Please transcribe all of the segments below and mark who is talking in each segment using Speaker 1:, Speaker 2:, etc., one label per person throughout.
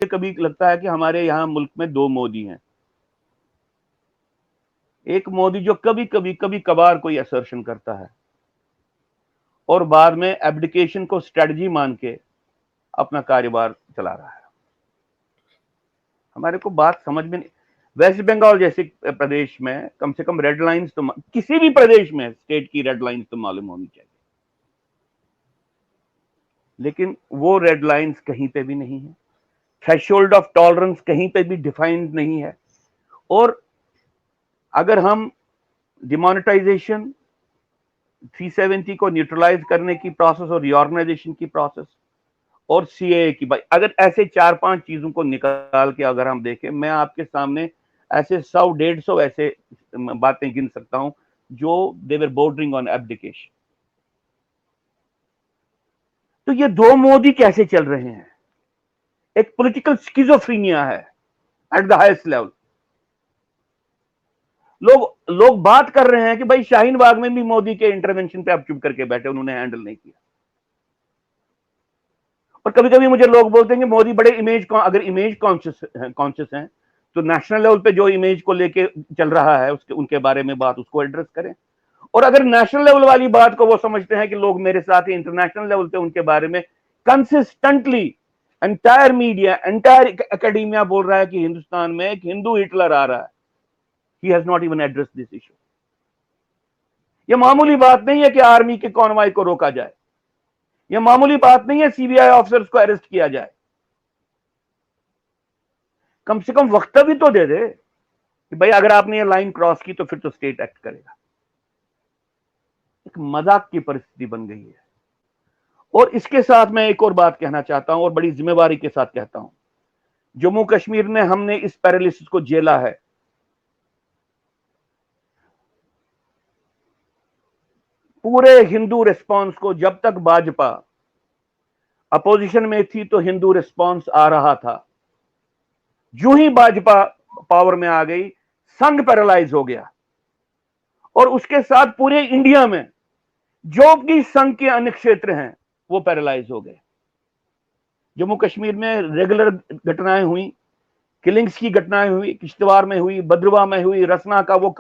Speaker 1: कभी लगता है कि हमारे यहाँ मुल्क में दो मोदी हैं। एक मोदी जो कभी कभार कोई असर्शन करता है और बाद में एब्डिकेशन को स्ट्रेटजी मान के अपना कारोबार चला रहा है। हमारे को बात समझ में नहीं। वेस्ट बंगाल जैसे प्रदेश में कम से कम रेड लाइंस तो, किसी भी प्रदेश में स्टेट की रेड लाइंस तो मालूम होनी चाहिए, लेकिन वो रेड लाइंस कहीं पे भी नहीं है। थ्रेशोल्ड ऑफ टॉलरेंस कहीं पे भी डिफाइंड नहीं है। और अगर हम डिमोनेटाइजेशन 370 को न्यूट्रलाइज करने की प्रोसेस और रीऑर्गेनाइजेशन की प्रोसेस और सीएए की बात, अगर ऐसे 4-5 चीजों को निकाल के अगर हम देखें, मैं आपके सामने ऐसे 100-150 ऐसे बातें गिन सकता हूं जो दे वर बॉर्डरिंग ऑन एब्डिकेशन। तो ये दो मोदी कैसे चल रहे हैं? एक पॉलिटिकल स्किज़ोफ्रेनिया है एट द हाईएस्ट लेवल। लोग बात कर रहे हैं कि भाई शाहीन बाग में भी मोदी के इंटरवेंशन पे आप चुप करके बैठे, उन्होंने हैंडल नहीं किया। और कभी कभी मुझे लोग बोलते हैं कि मोदी बड़े अगर इमेज कॉन्शियस हैं तो नेशनल लेवल पे जो इमेज को लेके चल रहा है उसके उनके बारे में बात, उसको एड्रेस करें। और अगर नेशनल लेवल वाली बात को वो समझते हैं कि लोग मेरे साथ ही इंटरनेशनल लेवल पे उनके बारे में consistently entire media, entire academia बोल रहा है कि हिंदुस्तान में एक हिंदू हिटलर आ रहा है। He has not even address this issue. यह मामूली बात नहीं है कि आर्मी के कॉन्वॉय को रोका जाए, यह मामूली बात नहीं है सीबीआई ऑफिसर्स को अरेस्ट किया जाए। कम से कम वक्तव्य तो दे दे कि भाई अगर आपने ये लाइन क्रॉस की तो फिर तो स्टेट एक्ट करेगा। एक मजाक की परिस्थिति बन गई है। और इसके साथ मैं एक और बात कहना चाहता हूं और बड़ी जिम्मेवारी के साथ कहता हूं, जम्मू कश्मीर में हमने इस पैरालिसिस को झेला है। पूरे हिंदू रिस्पांस को, जब तक भाजपा अपोजिशन में थी तो हिंदू रिस्पांस आ रहा था। जो ही भाजपा पावर में आ गई, संघ पैरालाइज हो गया और उसके साथ पूरे इंडिया में जो भी संघ के अन्य क्षेत्र हैं वो पैरालाइज हो गए। जम्मू कश्मीर में रेगुलर घटनाएं हुई, किलिंग्स की घटनाएं हुई, किश्तवाड़ में हुई, भद्रवाह में हुई, रसना का वो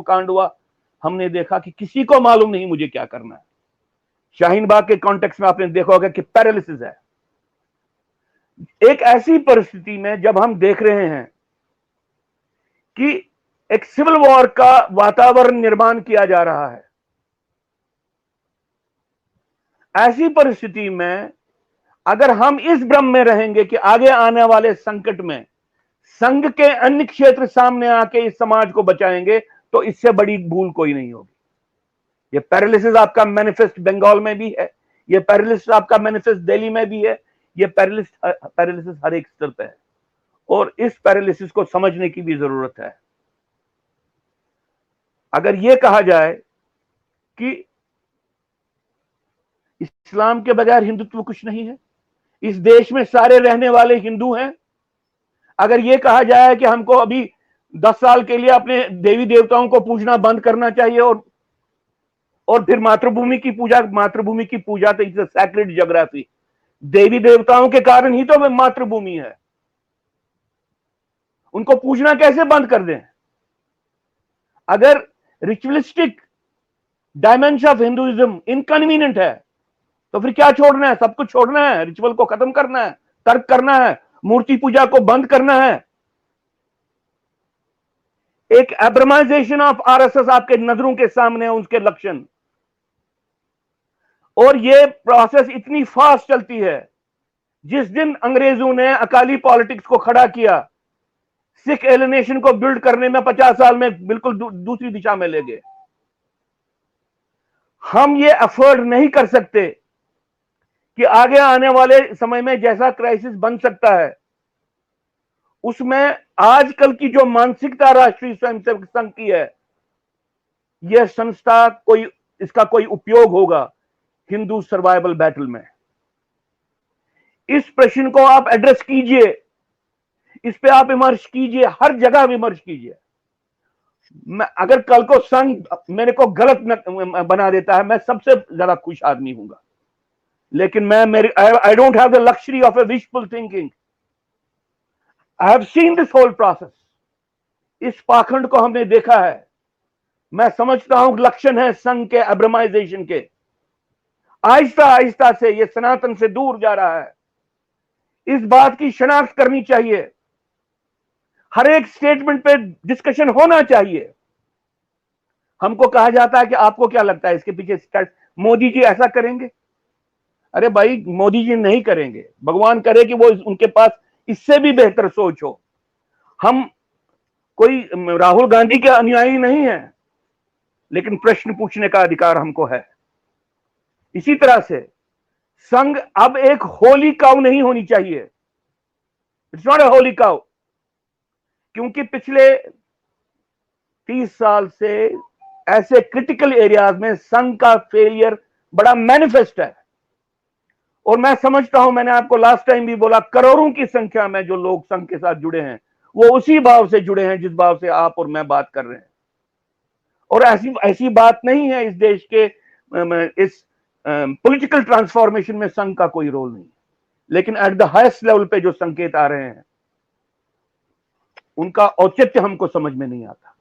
Speaker 1: कांड हुआ। हमने देखा कि किसी को मालूम नहीं मुझे क्या करना है। शाहीन बाग के कॉन्टेक्स्ट में आपने देखा होगा कि पैरालिसिस है। एक ऐसी परिस्थिति में जब हम देख रहे हैं कि एक सिविल वॉर का वातावरण निर्माण किया जा रहा है, ऐसी परिस्थिति में अगर हम इस भ्रम में रहेंगे कि आगे आने वाले संकट में संघ के अन्य क्षेत्र सामने आके इस समाज को बचाएंगे, तो इससे बड़ी भूल कोई नहीं होगी। ये पैरालिसिस आपका मैनिफेस्ट बंगाल में भी है, ये पैरालिसिस आपका मैनिफेस्ट दिल्ली में भी है, ये पैरालिसिस हर एक स्तर पे है और इस पैरालिसिस को समझने की भी जरूरत है। अगर यह कहा जाए कि इस्लाम के बगैर हिंदुत्व कुछ नहीं है, इस देश में सारे रहने वाले हिंदू हैं, अगर यह कहा जाए कि हमको अभी 10 साल के लिए अपने देवी देवताओं को पूजना बंद करना चाहिए और फिर मातृभूमि की पूजा तो इट्स अ सैक्रेड ज्योग्राफी। देवी देवताओं के कारण ही तो मातृभूमि है, उनको पूजना कैसे बंद कर दें? अगर ritualistic dimension of Hinduism inconvenient है तो फिर क्या छोड़ना है? सब कुछ छोड़ना है, रिचुअल को खत्म करना है, तर्क करना है, मूर्ति पूजा को बंद करना है। एक एब्रमाइजेशन ऑफ आरएसएस आपके नजरों के सामने है, उसके लक्षण। और ये प्रोसेस इतनी फास्ट चलती है। जिस दिन अंग्रेजों ने अकाली पॉलिटिक्स को खड़ा किया, सिख एलिनेशन को बिल्ड करने में 50 साल में बिल्कुल दूसरी दिशा में ले गए। हम ये अफोर्ड नहीं कर सकते कि आगे आने वाले समय में जैसा क्राइसिस बन सकता है उसमें आजकल की जो मानसिकता राष्ट्रीय स्वयंसेवक संघ की है, यह संस्था इसका कोई उपयोग होगा हिंदू सर्वाइवल बैटल में। इस प्रश्न को आप एड्रेस कीजिए, इस पे आप विमर्श कीजिए, हर जगह विमर्श कीजिए। अगर कल को संघ मेरे को गलत बना देता है, मैं सबसे ज्यादा खुश आदमी हूंगा, लेकिन I don't have the luxury of a wishful thinking. I have seen this whole process. इस पाखंड को हमने देखा है। मैं समझता हूं लक्षण है संघ के अब्रमाइजेशन के। आहिस्ता आहिस्ता से यह सनातन से दूर जा रहा है। इस बात की शनाख्त करनी चाहिए। हर एक स्टेटमेंट पे डिस्कशन होना चाहिए। हमको कहा जाता है कि आपको क्या लगता है इसके पीछे मोदी जी ऐसा करेंगे? अरे भाई, मोदी जी नहीं करेंगे। भगवान करे कि वो उनके पास इससे भी बेहतर सोच हो। हम कोई राहुल गांधी के अनुयायी नहीं है, लेकिन प्रश्न पूछने का अधिकार हमको है। इसी तरह से संघ अब एक होली काउ नहीं होनी चाहिए। It's not a Holi cow, क्योंकि पिछले 30 साल से ऐसे क्रिटिकल एरियाज में संघ का फेलियर बड़ा मैनिफेस्ट है। और मैं समझता हूं, मैंने आपको लास्ट टाइम भी बोला, करोड़ों की संख्या में जो लोग संघ के साथ जुड़े हैं वो उसी भाव से जुड़े हैं जिस भाव से आप और मैं बात कर रहे हैं। और ऐसी बात नहीं है इस देश के इस पॉलिटिकल ट्रांसफॉर्मेशन में संघ का कोई रोल नहीं। लेकिन एट द हाईएस्ट लेवल पे जो संकेत आ रहे हैं उनका औचित्य हमको समझ में नहीं आता,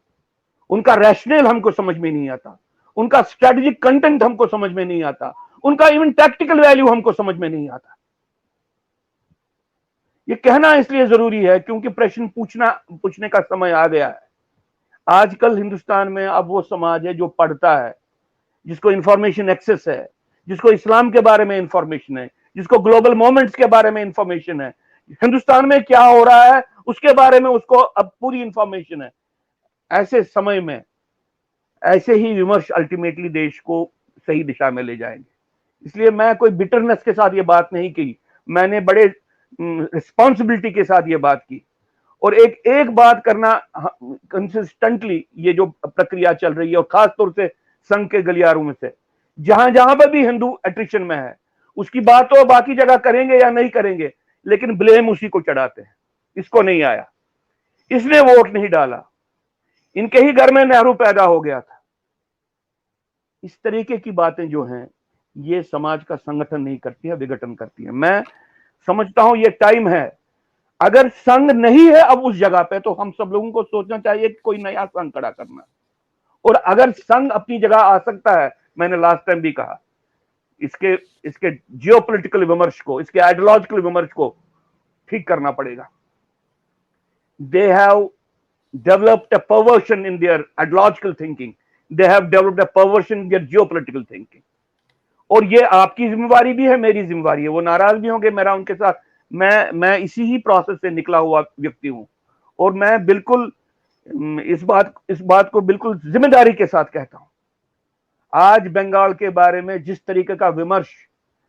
Speaker 1: उनका रैशनल हमको समझ में नहीं आता, उनका स्ट्रेटेजिक कंटेंट हमको समझ में नहीं आता, उनका इवन टैक्टिकल वैल्यू हमको समझ में नहीं आता। ये कहना इसलिए जरूरी है क्योंकि प्रश्न पूछने का समय आ गया है। आजकल हिंदुस्तान में अब वो समाज है जो पढ़ता है, जिसको इंफॉर्मेशन एक्सेस है, जिसको इस्लाम के बारे में इंफॉर्मेशन है, जिसको ग्लोबल मोमेंट्स के बारे में इंफॉर्मेशन है, हिंदुस्तान में क्या हो रहा है उसके बारे में उसको अब पूरी इंफॉर्मेशन है। ऐसे समय में ऐसे ही विमर्श अल्टीमेटली देश को सही दिशा में ले जाएंगे। इसलिए मैं कोई बिटरनेस के साथ ये बात नहीं की, मैंने बड़े रिस्पॉन्सिबिलिटी के साथ ये बात की। और एक बात करना कंसिस्टेंटली, ये जो प्रक्रिया चल रही है और खासतौर से संघ के गलियारों में से जहां जहां पर भी हिंदू एट्रिशन में है, उसकी बात तो बाकी जगह करेंगे या नहीं करेंगे, लेकिन ब्लेम उसी को चढ़ाते हैं। इसको नहीं आया, इसने वोट नहीं डाला, इनके ही घर में नेहरू पैदा हो गया था। इस तरीके की बातें जो हैं ये समाज का संगठन नहीं करती है, विघटन करती है। मैं समझता हूं ये टाइम है। अगर संघ नहीं है अब उस जगह पे, तो हम सब लोगों को सोचना चाहिए कि कोई नया संघ खड़ा करना। और अगर संघ अपनी जगह आ सकता है, मैंने लास्ट टाइम भी कहा, इसके जियोपॉलिटिकल विमर्श को, इसके आइडियोलॉजिकल विमर्श को ठीक करना पड़ेगा। They have developed a perversion in their ideological thinking, they have developed a perversion in their geopolitical thinking. और ये आपकी जिम्मेवारी भी है, मेरी जिम्मेवारी है। वो नाराज भी होंगे मेरा उनके साथ, मैं इसी ही प्रोसेस से निकला हुआ व्यक्ति हूं। और मैं बिल्कुल इस बात को बिल्कुल जिम्मेदारी के साथ कहता हूं। आज बंगाल के बारे में जिस तरीके का विमर्श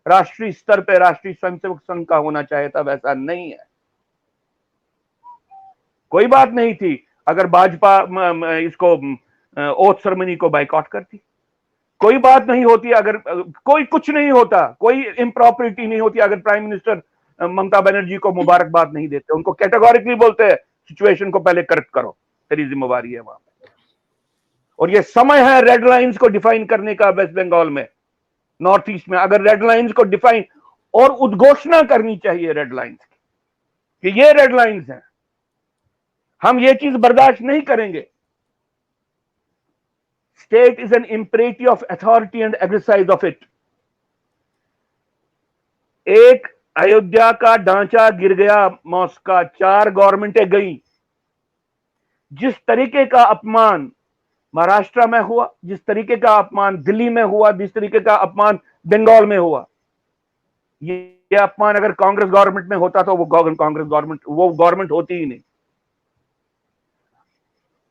Speaker 1: राष्ट्रीय स्तर पर राष्ट्रीय स्वयंसेवक संघ का होना चाहिए था, वैसा नहीं है। कोई बात नहीं थी अगर भाजपा इसको ओथ सेरेमनी को बाइकआउट करती, कोई बात नहीं होती अगर कोई कुछ नहीं होता, कोई इम्प्रॉपरिटी नहीं होती अगर प्राइम मिनिस्टर ममता बनर्जी को मुबारकबाद नहीं देते। उनको कैटेगोरिकली बोलते हैं सिचुएशन को पहले करेक्ट करो, तेरी जिम्मेवारी है वहां पे। और ये समय है रेड लाइंस को डिफाइन करने का वेस्ट बंगाल में, नॉर्थ ईस्ट में। अगर रेड लाइंस को डिफाइन और उद्घोषणा करनी चाहिए रेड लाइंस की कि ये रेड लाइंस हैं, हम ये चीज बर्दाश्त नहीं करेंगे। State is an imperative of authority and exercise of it. एक अयोध्या का ढांचा गिर गया, मॉस्को, 4 गवर्नमेंटें गई। जिस तरीके का अपमान महाराष्ट्र में हुआ, जिस तरीके का अपमान दिल्ली में हुआ, जिस तरीके का अपमान बंगाल में हुआ, ये अपमान अगर कांग्रेस गवर्नमेंट में होता तो वो गवर्नमेंट होती ही नहीं।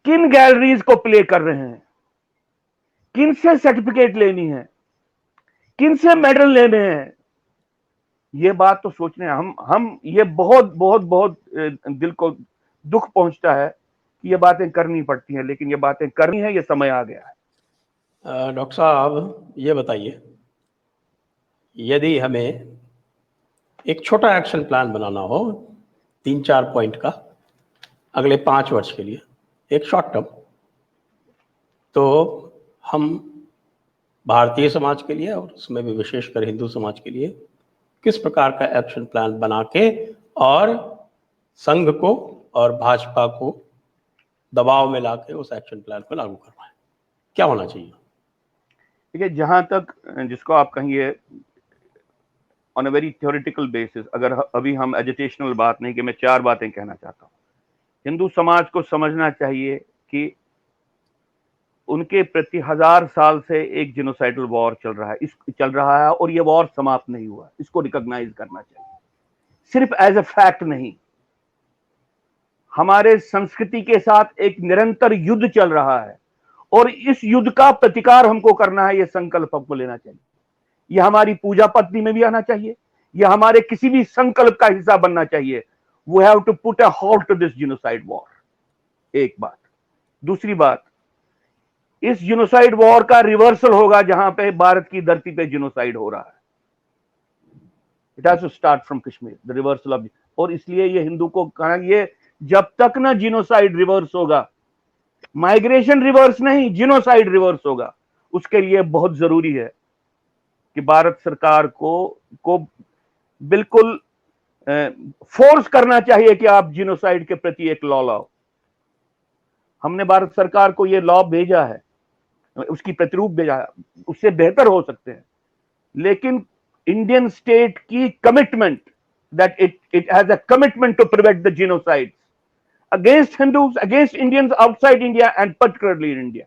Speaker 1: किन गैलरीज को प्ले कर रहे हैं, किन से सर्टिफिकेट लेनी है, किन से मेडल लेने हैं, ये बात तो सोचने हम ये बहुत बहुत बहुत दिल को दुख पहुंचता है कि ये बातें करनी पड़ती हैं, लेकिन ये बातें करनी है, ये समय आ गया है।
Speaker 2: डॉक्टर साहब ये बताइए, यदि हमें एक छोटा एक्शन प्लान बनाना हो 3-4 पॉइंट का अगले 5 वर्ष के लिए, एक शॉर्ट टर्म, तो हम भारतीय समाज के लिए और उसमें भी विशेषकर हिंदू समाज के लिए किस प्रकार का एक्शन प्लान बना के और संघ को और भाजपा को दबाव में लाके उस एक्शन प्लान को लागू करवाएं? क्या होना चाहिए?
Speaker 1: देखिए, जहां तक जिसको आप कहिए on a very theoretical basis, अगर अभी हम एजुकेशनल बात नहीं कि मैं 4 बातें कहना चाहता हूं। हिंदू समाज को समझना चाहिए कि उनके प्रति 1000 साल से एक जिनोसाइडल वॉर चल रहा है और ये वॉर समाप्त नहीं हुआ। इसको रिकॉग्नाइज करना चाहिए, सिर्फ एज अ फैक्ट नहीं। हमारे संस्कृति के साथ एक निरंतर युद्ध चल रहा है और इस युद्ध का प्रतिकार हमको करना है। यह संकल्प हमको लेना चाहिए। यह हमारी पूजा पद्धति में भी आना चाहिए। यह हमारे किसी भी संकल्प का हिस्सा बनना चाहिए। We have to put a halt to this genocide war. एक बात। दूसरी बात, इस जिनोसाइड वॉर का रिवर्सल होगा जहां पे भारत की धरती पे जिनोसाइड हो रहा है। It has to start from Kashmir, the reversal of. और इसलिए ये हिंदू को कहा, ये जब तक ना जिनोसाइड रिवर्स होगा, माइग्रेशन रिवर्स नहीं, जिनोसाइड रिवर्स होगा, उसके लिए बहुत जरूरी है कि भारत सरकार को बिल्कुल फोर्स करना चाहिए कि आप जिनोसाइड के प्रति एक लॉ लाओ। हमने भारत सरकार को यह लॉ भेजा है, उसकी प्रतिरूप भेजा है, उससे बेहतर हो सकते हैं, लेकिन इंडियन स्टेट की commitment that it has a commitment to prevent the genocide against Hindus, against Indians outside India and particularly in India.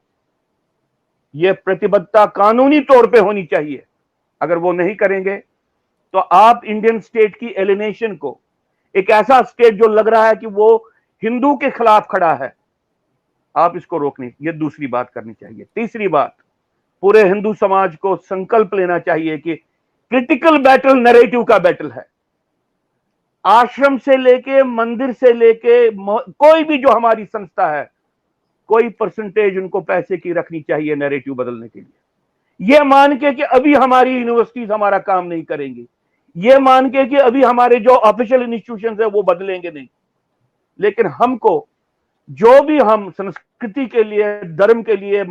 Speaker 1: यह प्रतिबद्धता कानूनी तौर पे होनी चाहिए। अगर वो नहीं करेंगे तो आप इंडियन स्टेट की एलिनेशन को, एक ऐसा स्टेट जो लग रहा है कि वो हिंदू के खिलाफ खड़ा है, आप इसको रोकने, ये दूसरी बात करनी चाहिए। तीसरी बात, पूरे हिंदू समाज को संकल्प लेना चाहिए कि क्रिटिकल बैटल नैरेटिव का बैटल है। आश्रम से लेके मंदिर से लेके कोई भी जो हमारी संस्था है, कोई परसेंटेज उनको पैसे की रखनी चाहिए नैरेटिव बदलने के लिए। यह मान के कि अभी हमारी यूनिवर्सिटीज हमारा काम नहीं करेंगी, यह मान के कि अभी हमारे जो ऑफिशियल इंस्टीट्यूशंस है वो बदलेंगे नहीं, लेकिन हमको जो भी हम संस्कृति के लिए, धर्म के लिए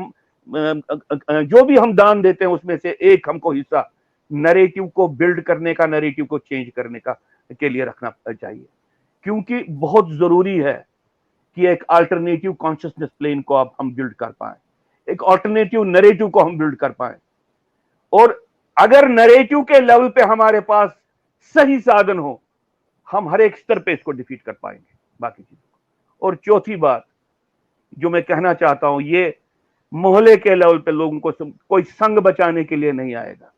Speaker 1: जो भी हम दान देते हैं, उसमें से एक हमको हिस्सा नैरेटिव को बिल्ड करने का, नैरेटिव को चेंज करने का के लिए रखना चाहिए। क्योंकि बहुत जरूरी है कि एक अल्टरनेटिव कॉन्शियसनेस प्लेन को अब हम बिल्ड कर पाए, एक अल्टरनेटिव नैरेटिव को हम बिल्ड कर पाए। और अगर नैरेटिव के लेवल पे हमारे पास सही साधन हो, हम हर एक स्तर पे इसको डिफीट कर पाएंगे बाकी चीजों को। और चौथी बात जो मैं कहना चाहता हूं, ये मोहल्ले के लेवल पे लोगों को कोई संघ बचाने के लिए नहीं आएगा।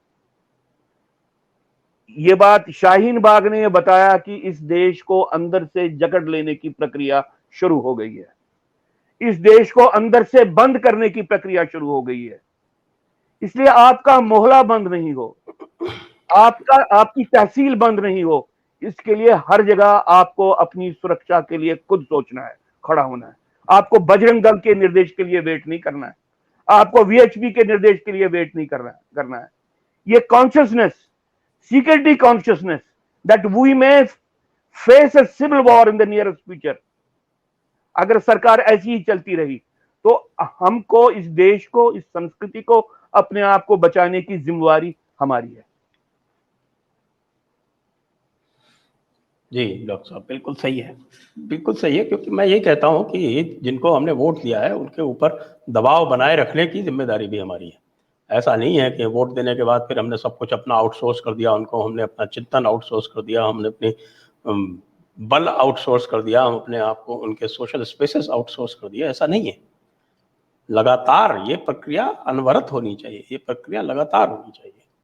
Speaker 1: ये बात शाहीन बाग ने बताया कि इस देश को अंदर से जकड़ लेने की प्रक्रिया शुरू हो गई है, इस देश को अंदर से बंद करने की प्रक्रिया शुरू हो गई है। इसलिए आपका मोहल्ला बंद नहीं हो, आपकी तहसील बंद नहीं हो, इसके लिए हर जगह आपको अपनी सुरक्षा के लिए खुद सोचना है, खड़ा होना है। आपको बजरंग दल के निर्देश के लिए वेट नहीं करना है, आपको वीएचपी के निर्देश के लिए वेट नहीं करना है। ये consciousness, security consciousness that we may face a civil war in the nearest future, अगर सरकार ऐसी ही चलती रही तो हमको, इस देश को, इस संस्कृति को, अपने आप को बचाने की जिम्मेवारी हमारी है।
Speaker 2: जी डॉक्टर साहब, बिल्कुल सही है, बिल्कुल सही है। क्योंकि मैं ये कहता हूं कि जिनको हमने वोट दिया है उनके ऊपर दबाव बनाए रखने की जिम्मेदारी भी हमारी है। ऐसा नहीं है कि वोट देने के बाद फिर हमने सब कुछ अपना आउटसोर्स कर दिया उनको, हमने अपना चिंतन आउटसोर्स कर दिया, हमने अपनी बल आउटसोर्स कर दिया, हम अपने आप को उनके सोशल स्पेसेस आउटसोर्स कर दिया। ऐसा नहीं है। लगातार ये प्रक्रिया अनवरत होनी चाहिए, ये प्रक्रिया लगातार होनी चाहिए।